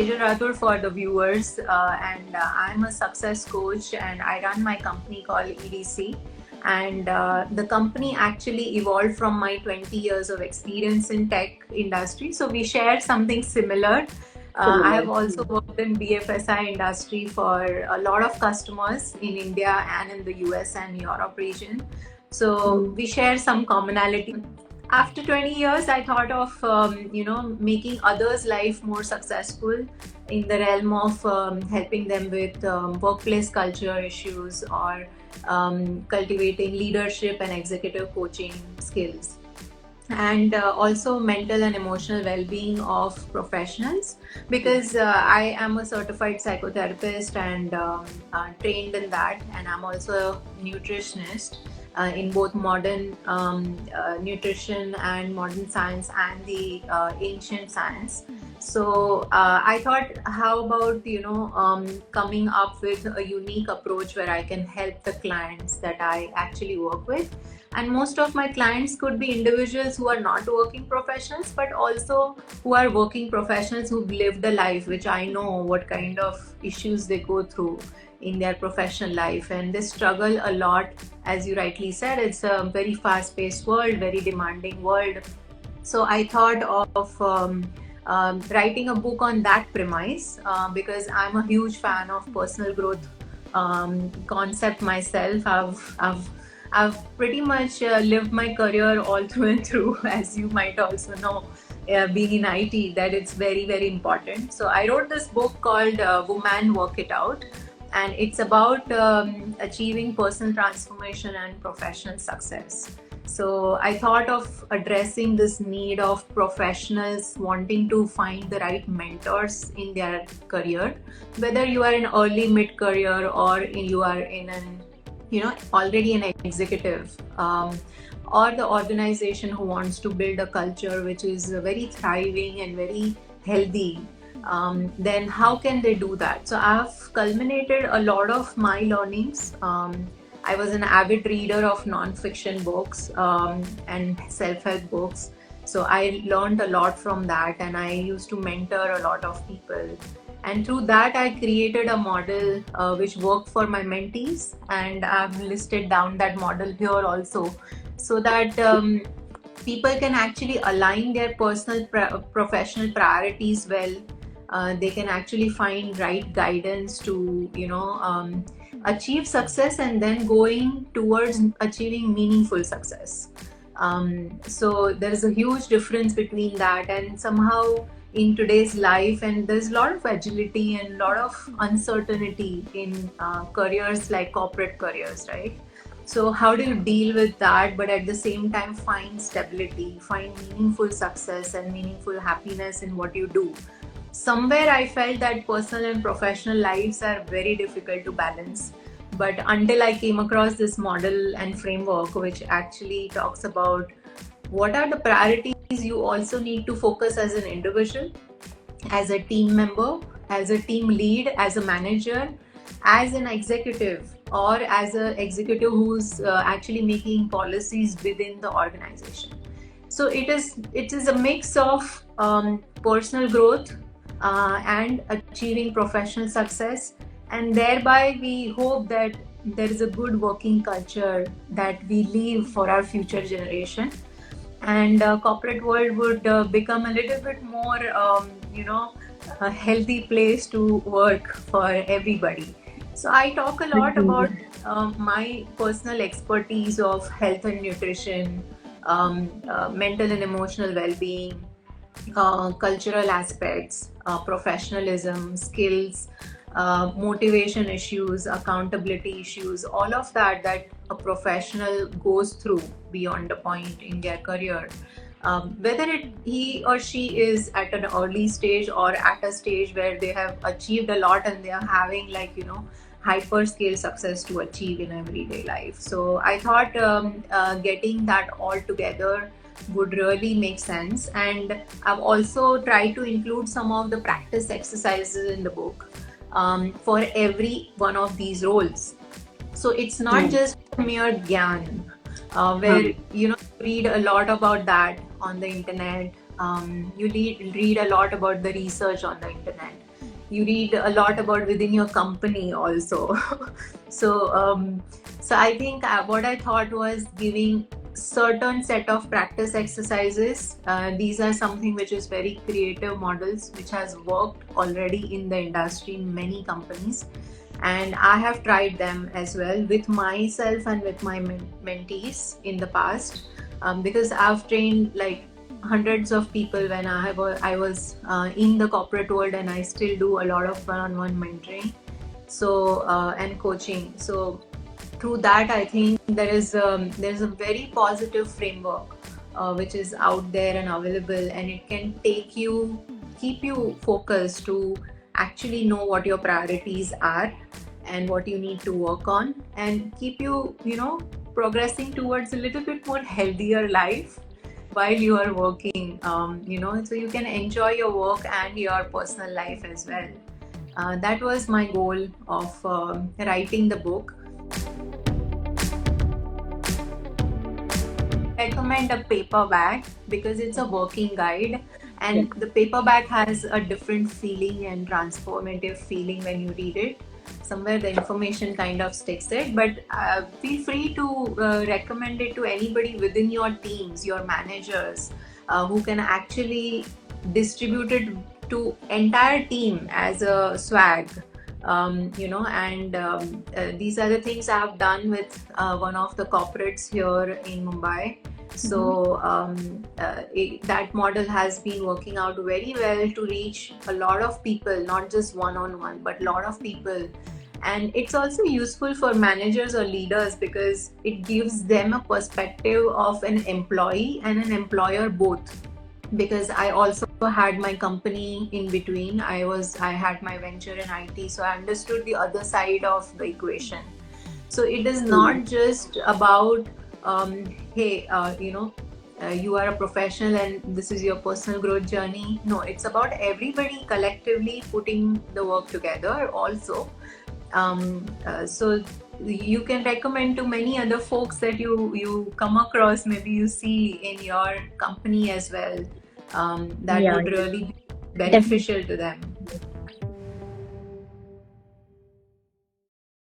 Sejal Rathod for the viewers, and I'm a success coach, and I run my company called EDC. And the company actually evolved from my 20 years of experience in tech industry. So we share something similar. I have Similar. also worked in BFSI industry for a lot of customers in India and in the US and Europe region. So Mm. we share some commonality. After 20 years, I thought of making others' life more successful in the realm of helping them with workplace culture issues or cultivating leadership and executive coaching skills, and also mental and emotional well-being of professionals, because I am a certified psychotherapist and trained in that, and I'm also a nutritionist in both modern nutrition and modern science and the ancient science. So I thought, how about coming up with a unique approach where I can help the clients that I actually work with. And most of my clients could be individuals who are not working professionals, but also who are working professionals who've lived a life, which I know what kind of issues they go through in their professional life, and they struggle a lot. As you rightly said, it's a very fast-paced world, very demanding world. So I thought of writing a book on that premise, because I'm a huge fan of personal growth concept myself. I've pretty much lived my career all through and through, as you might also know, being in IT, that it's very, very important. So I wrote this book called Woman Work It Out, and it's about achieving personal transformation and professional success. So I thought of addressing this need of professionals wanting to find the right mentors in their career, whether you are in early mid career or you are in an already an executive, or the organization who wants to build a culture which is very thriving and very healthy. Then how can they do that? So I've culminated a lot of my learnings. I was an avid reader of non-fiction books and self-help books. So I learned a lot from that, and I used to mentor a lot of people. And through that, I created a model which worked for my mentees, and I've listed down that model here also, so that people can actually align their personal professional priorities well. They can actually find right guidance to achieve success, and then going towards achieving meaningful success. So there is a huge difference between that, and somehow in today's life, and there's a lot of agility and a lot of uncertainty in careers like corporate careers, right? So how do you deal with that, but at the same time find stability, find meaningful success and meaningful happiness in what you do? Somewhere I felt that personal and professional lives are very difficult to balance. But until I came across this model and framework, which actually talks about what are the priorities you also need to focus as an individual, as a team member, as a team lead, as a manager, as an executive, or as an executive who's actually making policies within the organization. So it is a mix of personal growth and achieving professional success, and thereby we hope that there is a good working culture that we leave for our future generation, and corporate world would become a little bit more a healthy place to work for everybody. So I talk a lot about Mhm. my personal expertise of health and nutrition, mental and emotional well-being, cultural aspects, professionalism, skills, motivation issues, accountability issues, all of that a professional goes through beyond a point in their career. Whether he or she is at an early stage or at a stage where they have achieved a lot and they are having hyper scale success to achieve in everyday life. So I thought getting that all together would really make sense, and I've also tried to include some of the practice exercises in the book for every one of these roles. So it's not Hmm. just mere gyan, where Hmm. read a lot about that on the internet. You read a lot about the research on the internet, you read a lot about within your company also. so so I think what I thought was giving certain set of practice exercises. These are something which is very creative models which has worked already in the industry in many companies, and I have tried them as well with myself and with my mentees in the past, because I've trained like hundreds of people when I was in the corporate world, and I still do a lot of one-on-one mentoring, so and coaching. So through that, I think there's a very positive framework which is out there and available, and it can keep you focused to actually know what your priorities are and what you need to work on, and keep you, progressing towards a little bit more healthier life while you are working, so you can enjoy your work and your personal life as well. That was my goal of writing the book. Recommend a paperback because it's a working guide, and the paperback has a different feeling and transformative feeling when you read it. Somewhere the information kind of sticks it, but feel free to recommend it to anybody within your teams, your managers, who can actually distribute it to entire team as a swag. These are the things I have done with one of the corporates here in Mumbai. So that model has been working out very well to reach a lot of people, not just one-on-one, but a lot of people. And it's also useful for managers or leaders because it gives them a perspective of an employee and an employer both. Because I also had my company in between. I had my venture in IT, so I understood the other side of the equation. So it is not just about hey, you are a professional and this is your personal growth journey. No, it's about everybody collectively putting the work together also. So you can recommend to many other folks that you come across, maybe you see in your company as well, that would really be beneficial to them.